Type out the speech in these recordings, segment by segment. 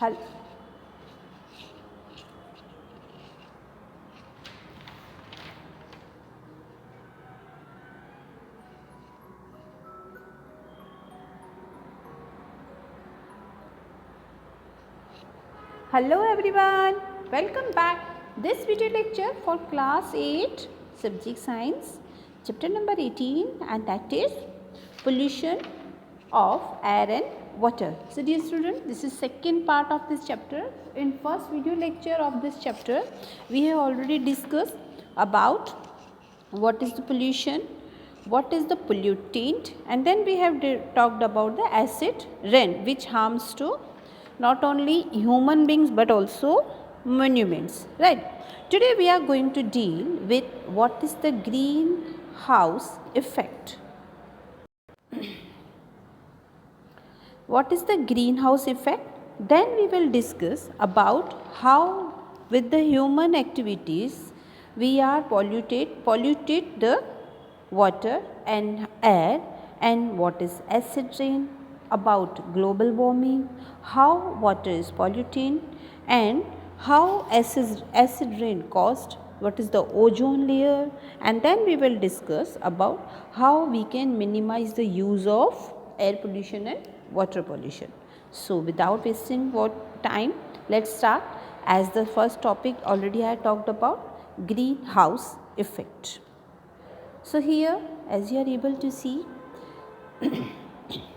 हल Hello everyone, welcome back. This video lecture for class 8 subject science chapter number 18, and that is pollution of air and water. So dear student, this is second part of this chapter. In first video lecture of this chapter we have already discussed about what is the pollution, what is the pollutant, and then we have talked about the acid rain which harms to not only human beings but also monuments, right? Today we are going to deal with what is the greenhouse effect. What is the greenhouse effect? Then we will discuss about how with the human activities we are polluted the water and air, and what is acid rain, about global warming, how water is polluting, and how acid rain caused, what is the ozone layer, and then we will discuss about how we can minimize the use of air pollution and water pollution. So without wasting time, let's start. As the first topic already I talked about, greenhouse effect. So here, as you are able to see,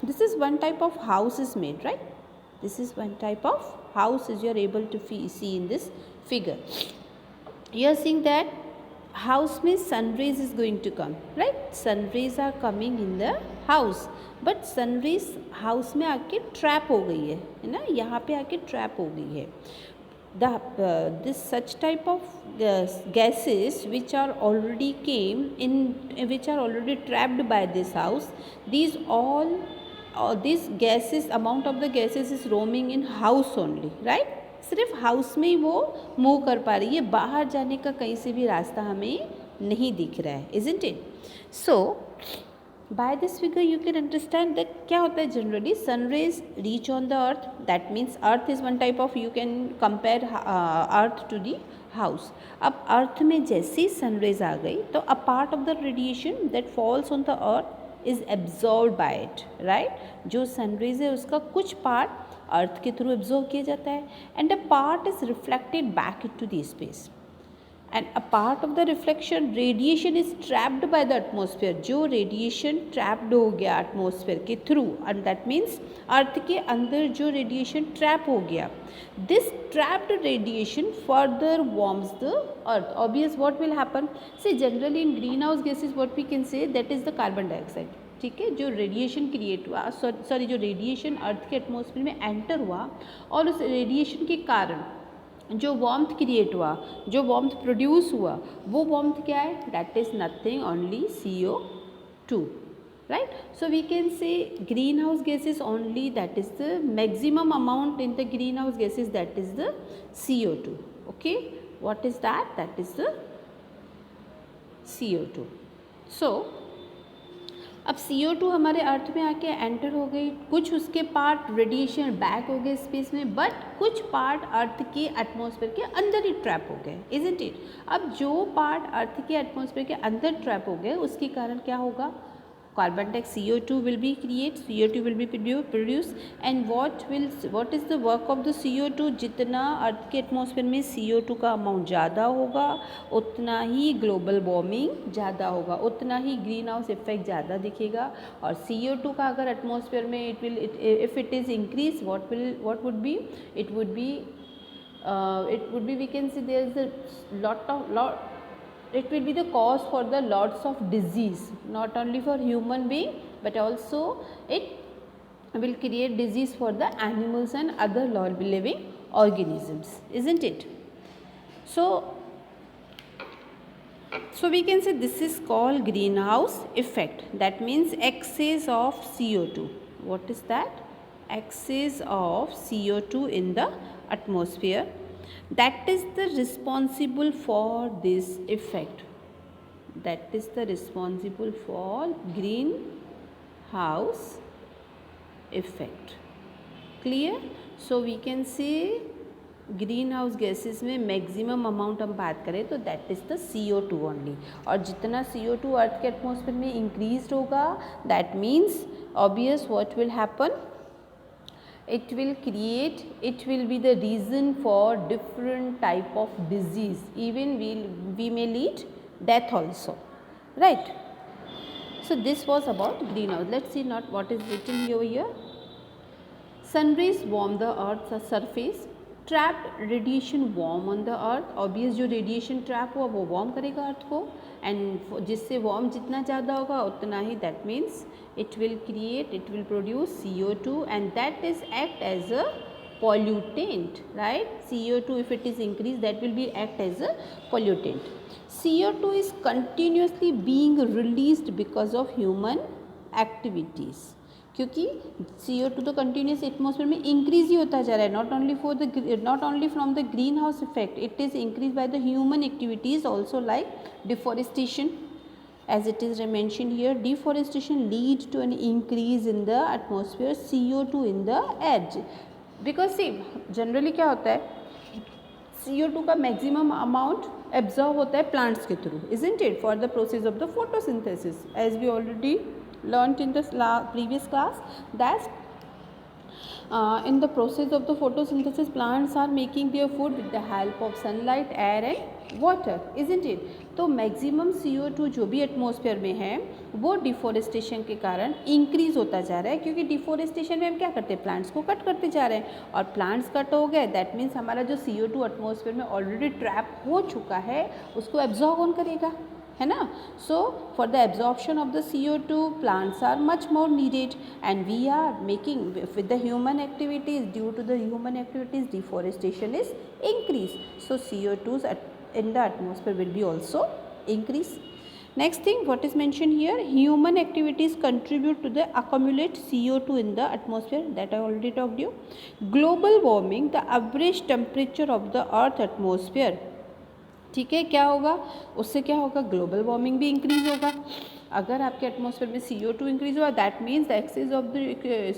this is one type of house is made, right? This is one type of house as you are able to see in this figure. You are seeing that house means sun rays is going to come, right? Sun rays are coming in the house, but sun rays house में आके trap हो गई है ना, यहाँ पे आके trap हो गई है. This such type of gases which are already which are already trapped by this house, these gases, amount of the gases is roaming in house only, right? सिर्फ हाउस में ही वो मूव कर पा रही है, बाहर जाने का कहीं से भी रास्ता हमें नहीं दिख रहा है, isn't it? So by this figure you can understand that क्या होता है generally, sun rays reach on the earth, that means earth is one type of, you can compare earth to the house. अब earth में जैसे ही sun rays आ गई तो a part of the radiation that falls on the earth is absorbed by it, right? जो sun rays है उसका कुछ part अर्थ के थ्रू एब्जॉर्व किया जाता है, and a part is reflected back into the space, and a part of the reflection radiation is trapped by the atmosphere. जो radiation trapped हो गया एटमॉस्फेयर के through, and that means earth के अंदर जो रेडिएशन ट्रैप हो गया, this trapped radiation further warms the earth. Obvious what will happen, see generally in greenhouse gases what we can say that is the carbon dioxide. ठीक है, जो radiation create हुआ, sorry जो radiation अर्थ के atmosphere में enter हुआ, और उस रेडिएशन के कारण जो वार्मथ क्रिएट हुआ, जो वार्मथ प्रोड्यूस हुआ, वो वार्मथ क्या है, that is nothing only CO2, right? So we can say greenhouse gases only, that is the maximum amount in the greenhouse gases, that is the CO2. Okay, what is that? That is the CO2. So अब CO2 हमारे अर्थ में आके enter हो गई, कुछ उसके part radiation back हो गए स्पेस में, बट कुछ पार्ट अर्थ के एटमॉस्फेयर के अंदर ही ट्रैप हो गए, इजंट इट? अब जो पार्ट अर्थ के एटमॉस्फेयर के अंदर ट्रैप हो गए, उसके कारण क्या होगा, carbon dioxide CO2 will be create, CO2 will be produced, and what is the work of the CO2? जितना अर्थ के एटमॉस्फेयर में CO2 का अमाउंट ज़्यादा होगा, उतना ही ग्लोबल वार्मिंग ज़्यादा होगा, उतना ही ग्रीन हाउस इफेक्ट ज़्यादा दिखेगा. और CO2 का अगर एटमॉस्फेयर में if it is increase, what would be, it would be we can say there is a it will be the cause for the lots of disease, not only for human being but also it will create disease for the animals and other living organisms, isn't it? So we can say this is called greenhouse effect. That means excess of CO2. What is that? Excess of CO2 in the atmosphere, that is the responsible for this effect. That is the responsible for greenhouse effect. Clear? So we can say greenhouse gases में maximum amount हम बात करें तो that is the CO2 only. और जितना CO2 अर्थ के atmosphere में increase होगा, that means obvious what will happen, it will be the reason for different type of disease, even we may lead death also, right? So this was about greenhouse. Let's see not what is written here. Sun rays warm the earth's surface, trapped radiation warm on the earth. Obvious जो radiation trap हुआ वो warm करेगा अर्थ को, and जिससे warm जितना ज़्यादा होगा उतना ही, that means it will produce CO2, and that is act as a pollutant, right? CO2 if it is increased, that will be act as a pollutant. CO2 is continuously being released because of human activities, क्योंकि CO2 तो continuous atmosphere में increase ही होता जा रहा है, not only from the green house effect, it is increase by the human activities also, like deforestation, as it is mentioned here. Deforestation leads to an increase in the atmosphere CO2 in the air, because see generally क्या होता है, CO2 का maximum amount absorb होता है plants के through, isn't it, for the process of the photosynthesis, as we already learnt in the previous class, that in the process of the photosynthesis plants are making their food with the help of sunlight, air and water, isn't it? तो maximum CO2 जो भी atmosphere में है वो deforestation के कारण increase होता जा रहा है, क्योंकि डिफॉरेस्टेशन में हम क्या करते हैं, प्लांट्स को कट करते जा रहे हैं, और प्लांट्स कट हो गए, दैट मीन्स हमारा जो CO2 एटमॉस्फेयर में ऑलरेडी ट्रैप हो चुका है उसको एब्जॉर्ब कौन करेगा, है ना? So for the absorption of the CO2 plants are much more needed, and we are making with the human activities, due to the human activities deforestation is increase, so CO2 in the atmosphere will be also increase. Next thing what is mentioned here, human activities contribute to the accumulate CO2 in the atmosphere, that I already talked you. Global warming, the average temperature of the earth atmosphere, ठीक है, क्या होगा उससे, क्या होगा, global warming भी increase होगा। अगर आपके एटमॉस्फेयर में CO2 इंक्रीज हुआ, that means the excess of the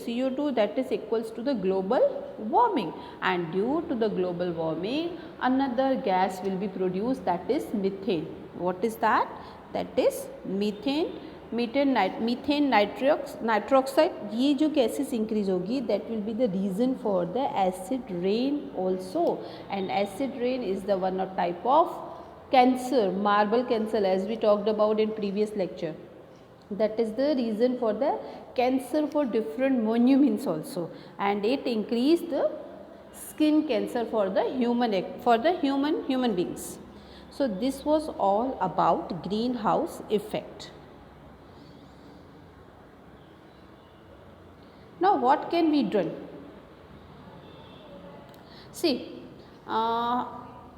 CO2 that is equals to the global warming, and due to the global warming another gas will be produce, that is methane. What is that? That is methane. Methane nitroxide, ये जो gases increase होगी, that will be the reason for the acid rain also, and acid rain is the one of type of cancer, marble cancer, as we talked about in previous lecture. That is the reason for the cancer for different monuments also, and it increase the skin cancer for the human beings. So this was all about greenhouse effect. Now what can be done? See,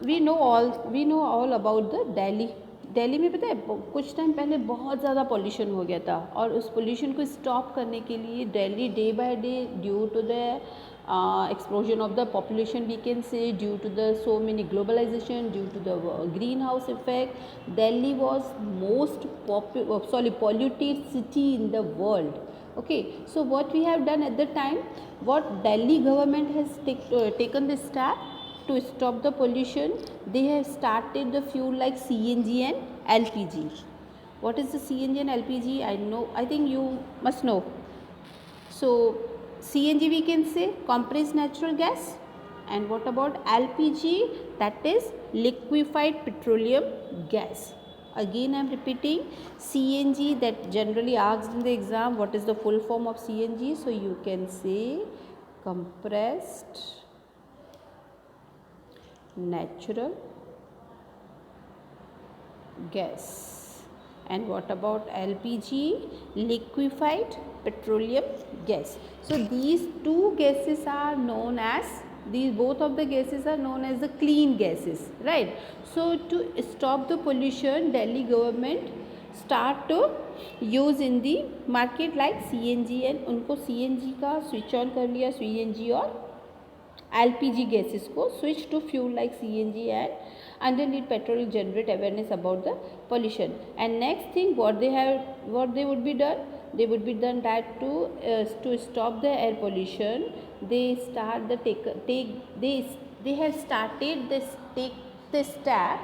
we know all about the Delhi में पता है कुछ time पहले बहुत ज़्यादा pollution हो गया था, और उस पॉल्यूशन को स्टॉप करने के लिए Delhi day by day, due to the explosion of the population, we can say, due to the so many globalization, due to the greenhouse effect, Delhi was most polluted city in the world. Okay, so what we have done at the time, what Delhi government has taken the step to stop the pollution, they have started the fuel like CNG and LPG. What is the CNG and LPG? I think you must know. So CNG we can say compressed natural gas, and what about LPG? That is liquefied petroleum gas. Again I am repeating, CNG, that generally asked in the exam, what is the full form of CNG? So you can say compressed natural gas. And what about LPG? Liquefied petroleum gas. So these two gases are known as, both of the gases are known as the clean gases, right? So to stop the pollution, Delhi government start to use in the market like CNG, and उनको CNG का switch on कर लिया, CNG और LPG gases को switch to fuel like CNG, and underneath petrol generate awareness about the pollution. And next thing what they would be done that to stop the air pollution, they start the they have started this take the step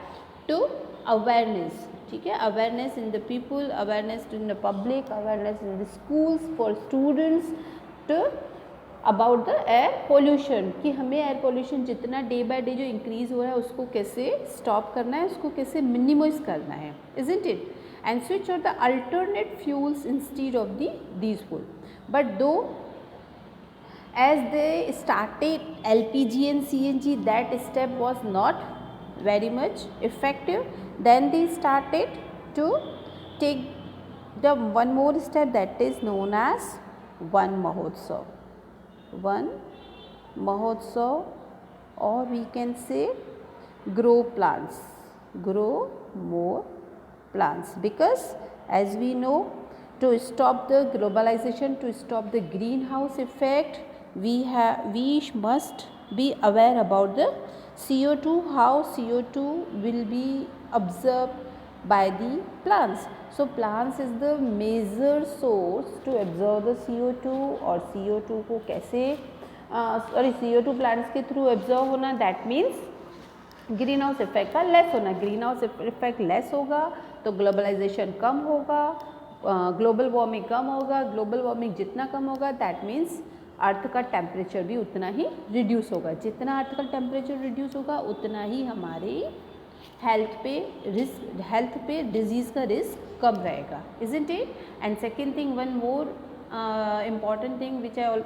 to awareness. ठीक है, awareness in the people, awareness in the public, awareness in the schools for students to about the air pollution, कि हमें air pollution जितना day by day जो increase हो रहा है उसको कैसे स्टॉप करना है, उसको कैसे मिनिमाइज करना है, isn't it, and switch on the alternate fuels instead of these fuel. But though as they started LPG and CNG, that step was not very much effective. Then they started to take the one more step, that is known as Van Mahotsav. Van Mahotsav, or we can say grow plants, grow more plants, because as we know, to stop the globalization, to stop the greenhouse effect, we must be aware about the CO2, how CO2 will be absorbed by the plants. So plants is the major source to absorb the CO2, और CO2 को कैसे CO2 plants के through absorb होना, that means green house effect का less होना. Green house effect less होगा तो globalisation कम होगा, ग्लोबल वार्मिंग कम होगा. ग्लोबल वार्मिंग जितना कम होगा दैट मीन्स अर्थ का टेम्परेचर भी उतना ही रिड्यूस होगा. जितना अर्थ का टेम्परेचर रिड्यूस होगा उतना ही हमारे हेल्थ पे डिजीज़ का रिस्क कम रहेगा, isn't it. And second thing, one more important thing which I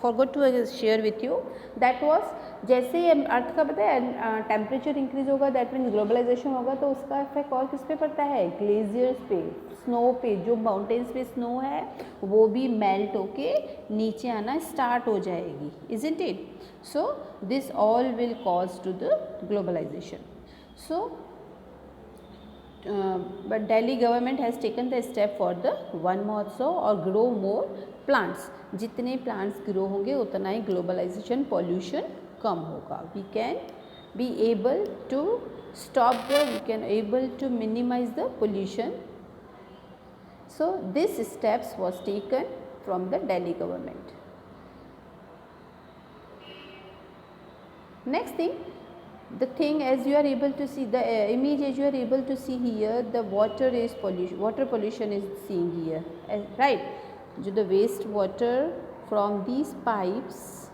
forgot to share with you, that was जैसे अर्थ का पता है टेम्परेचर इंक्रीज होगा दैट मीन्स ग्लोबलाइजेशन होगा, तो उसका इफेक्ट और किस पे पड़ता है, ग्लेशियर्स पे, स्नो पे. जो माउंटेन्स पे स्नो है वो भी मेल्ट होके नीचे आना स्टार्ट हो जाएगी, isn't it. So this all will cause to the globalisation. So but Delhi government has taken the step for the Van Mahotsav और grow more plants. जितने plants grow होंगे उतना ही globalization pollution कम होगा. We can be able to stop we can able to minimize the pollution. So this steps was taken from the Delhi government. Next thing, the thing as you are able to see the image, as you are able to see here, the water pollution is seen here, right. The waste water from these pipes,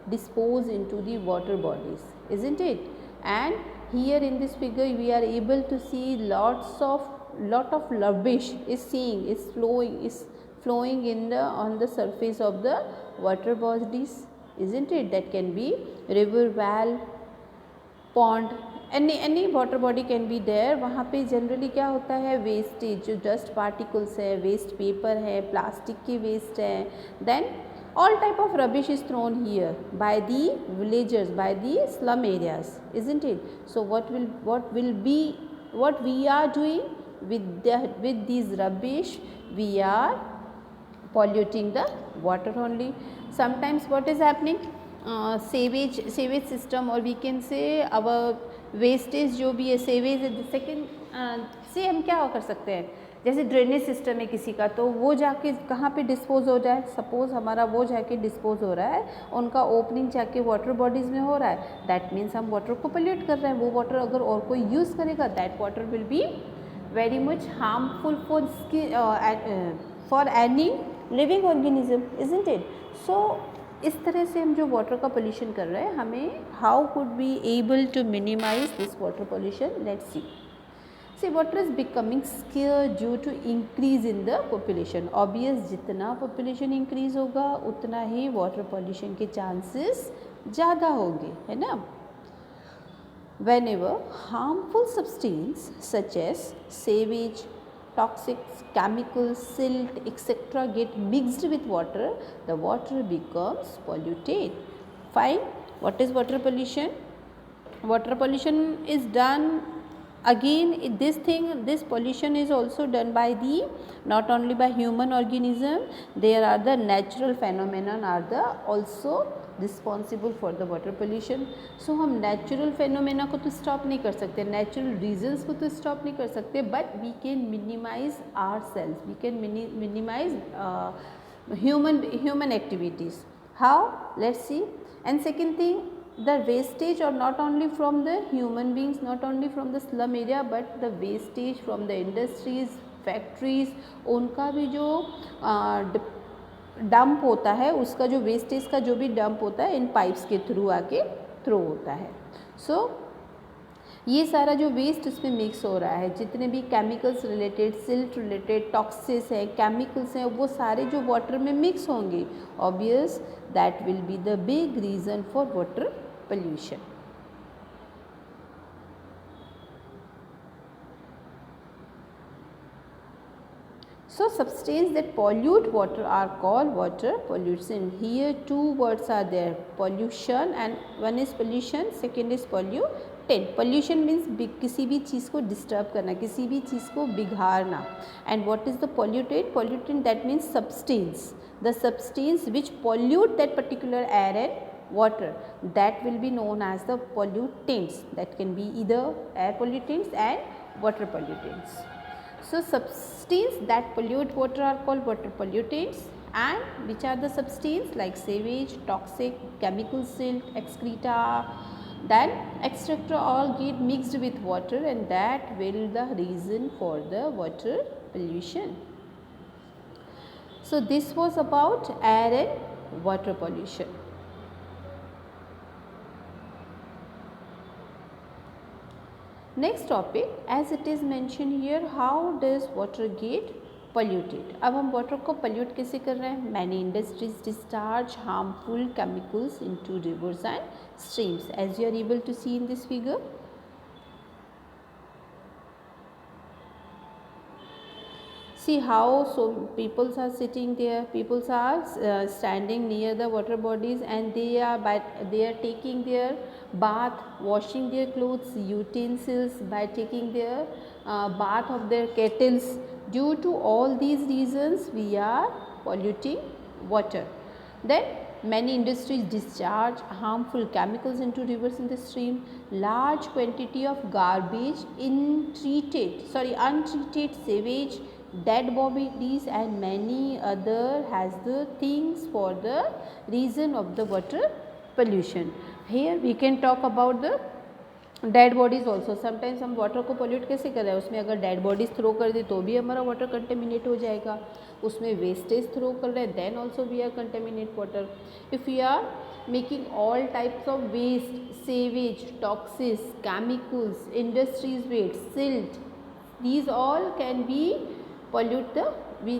dispose into the water bodies, isn't it. And here in this figure we are able to see lot of rubbish is flowing in on the surface of the water bodies, isn't it. That can be river, well, pond, any water body can be there. वहाँ पे generally क्या होता है, wastage, जो dust particles है, waste paper है, plastic की waste है, then all type of rubbish is thrown here by the villagers, by the slum areas, isn't it. So what we are doing with these rubbish, we are polluting the water only. Sometimes what is happening, sewage system, or we can say our wastage जो भी है, sewage second से हम क्या कर सकते हैं, जैसे ड्रेनेज सिस्टम है किसी का, तो वो जाके कहाँ पे डिस्पोज हो जाए. सपोज हमारा वो जाके डिस्पोज हो रहा है, उनका ओपनिंग जाके वाटर बॉडीज़ में हो रहा है, दैट मीन्स हम वाटर को पोल्यूट कर रहे हैं. वो वाटर अगर और कोई यूज़ करेगा, that water will be very much harmful for any living organism, isn't it. So इस तरह से हम जो वाटर का पोल्यूशन कर रहे हैं, हमें how could be able to minimise this water pollution. Let's see. See, water is becoming scarce due to increase in the population. Obvious, जितना population increase होगा उतना ही water pollution के chances ज़्यादा होंगे, है ना. Whenever harmful substance such as sewage, toxic chemicals, silt, etc. get mixed with water, the water becomes polluted. Fine. What is water pollution? Water pollution is done. Again, this pollution is also done by not only by human organism. There are the natural phenomenon are the also responsible for the water pollution. So हम natural phenomena को तो stop नहीं कर सकते, natural reasons को तो stop नहीं कर सकते, but we can minimize ourselves, we can minimize human activities. How? Let's see. And second thing, the wastage or not only from the human beings, not only from the slum area, but the wastage from the industries, factories, उनका भी जो dump होता है, उसका जो wastage का जो भी डंप होता है इन पाइप्स के थ्रू आके थ्रो होता है. सो ये सारा जो वेस्ट इसमें मिक्स हो रहा है, जितने भी chemicals related, silt related, toxins हैं, केमिकल्स हैं, वो सारे जो वाटर में मिक्स होंगे, obvious that will be the big reason for water pollution. So substances that pollute water are called water pollution. Here two words are there, pollution, and one is pollution, second is pollutant. Pollution means किसी भी चीज़ को disturb करना, किसी भी चीज़ को बिगाड़ना. And what is the pollutant? Pollutant, that means substance. The substance which pollute that particular air and water, that will be known as the pollutants. That can be either air pollutants and water pollutants. So substances that pollute water are called water pollutants, and which are the substances like sewage, toxic, chemical silt, excreta, then etc. all get mixed with water, and that will the reason for the water pollution. So this was about air and water pollution. Next topic, as it is mention here, how does water get polluted. अब हम water को pollute कैसे कर रहे हैं? Many industries discharge harmful chemicals into rivers and streams, as you are able to see in this figure. See how so peoples are sitting there, peoples are standing near the water bodies, and they are taking their bath, washing their clothes, utensils, by taking their bath of their kettles. Due to all these reasons we are polluting water. Then many industries discharge harmful chemicals into rivers and the stream. Large quantity of garbage, untreated sewage, dead bodies and many other has the things for the reason of the water pollution. Here we can talk about the dead bodies also. Sometimes हम water को pollute कैसे कर रहे हैं, उसमें अगर dead bodies throw कर दे तो भी हमारा वाटर कंटेमिनेट हो जाएगा. उसमें वेस्टेज थ्रो कर रहे हैं, then also we are contaminate water. If you are making all types of waste, sewage, toxics, chemicals, industries waste, silt, these all can be pollute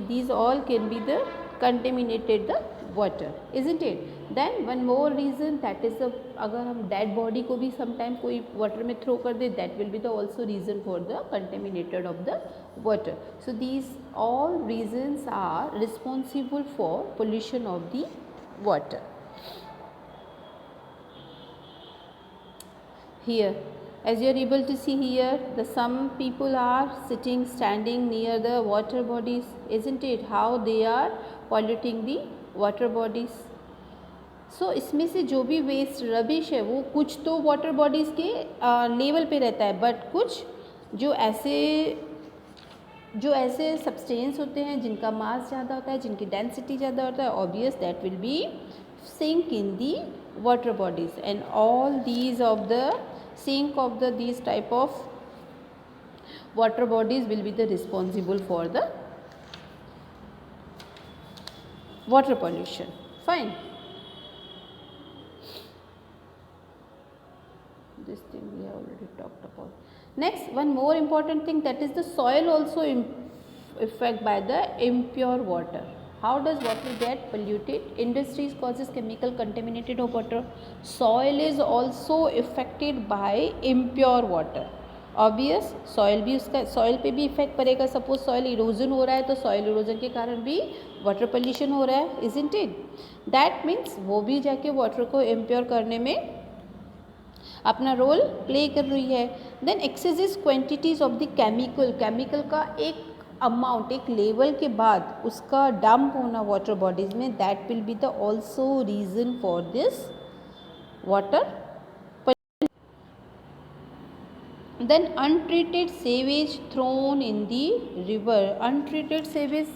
these all can be the contaminated the water, isn't it? Then one more reason, that is the, अगर हम dead body को भी sometime कोई water में throw कर दे, that will be the also reason for the contaminated of the water. So these all reasons are responsible for pollution of the water. Here, as you are able to see here, the some people are standing near the water bodies, isn't it? How they are polluting the water bodies. So इसमें से जो भी waste rubbish है वो कुछ तो water bodies के level पे रहता है, बट कुछ जो ऐसे सब्सटेंस होते हैं जिनका मास ज़्यादा होता है, जिनकी डेंसिटी ज़्यादा होता है, obvious that will be sink in the water bodies, and all these of the sink of these type of water bodies will be the responsible for the water pollution. Fine. This thing we have already talked about. Next, one more important thing, that is the soil also affected by the impure water. How does water get polluted? Industries causes chemical contaminated of water. Soil is also affected by impure water. Obvious, soil भी उसका soil पे भी effect पड़ेगा. Suppose soil erosion हो रहा है तो soil erosion के कारण भी water pollution हो रहा है, isn't it? That means वो भी जाके water को impure करने में अपना रोल प्ले कर रही है. Then excessive quantities of the chemical का एक अमाउंट, एक लेवल के बाद उसका डंप होना वाटर बॉडीज में, that will be the also reason for this water. Then untreated sewage thrown in the river. Untreated sewage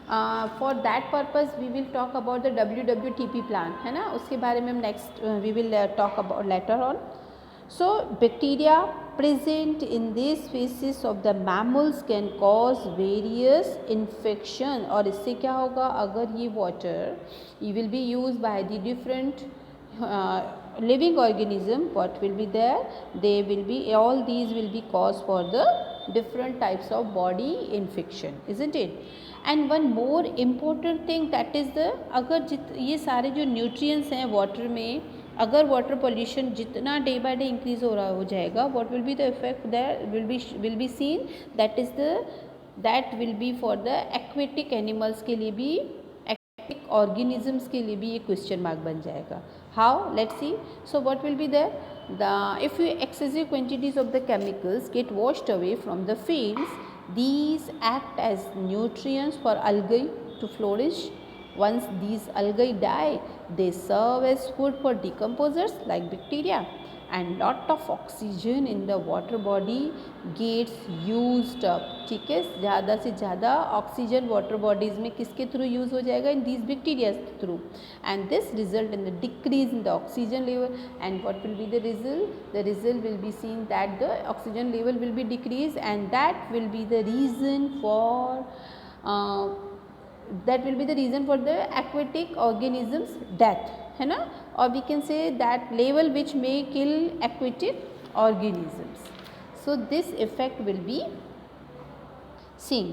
for that purpose we will talk about the WWTP plan, है ना, उसके बारे में हम next we will talk about later on. So bacteria present in this species of the mammals can cause various infection. और इससे क्या होगा, अगर ये water it will be used by the different living organism, what will be there, they will be, all these will be cause for the different types of body infection, isn't it? And one more important thing, that is the, अगर ये सारे जो nutrients हैं water में, अगर water pollution जितना day by day increase हो जाएगा, what will be the effect there will be seen, that will be for the aquatic animals के लिए भी, एक्वेटिक ऑर्गेनिजम्स के लिए भी ये क्वेश्चन मार्क बन जाएगा. How, let's see. So what will be there, the if you excessive quantities of the chemicals get washed away from the fields, these act as nutrients for algae to flourish. Once these algae die, they serve as food for decomposers like bacteria, and lot of oxygen in the water body gets used up. ठीक है, ज़्यादा से ज़्यादा oxygen water bodies में किसके through use हो जाएगा, in these bacteria through, and this result in the decrease in the oxygen level. And what will be the result will be seen that the oxygen level will be decrease, and that will be the reason for that will be the reason for the aquatic organisms death, है ना, or we can say that level which may kill aquatic organisms. So this effect will be seen.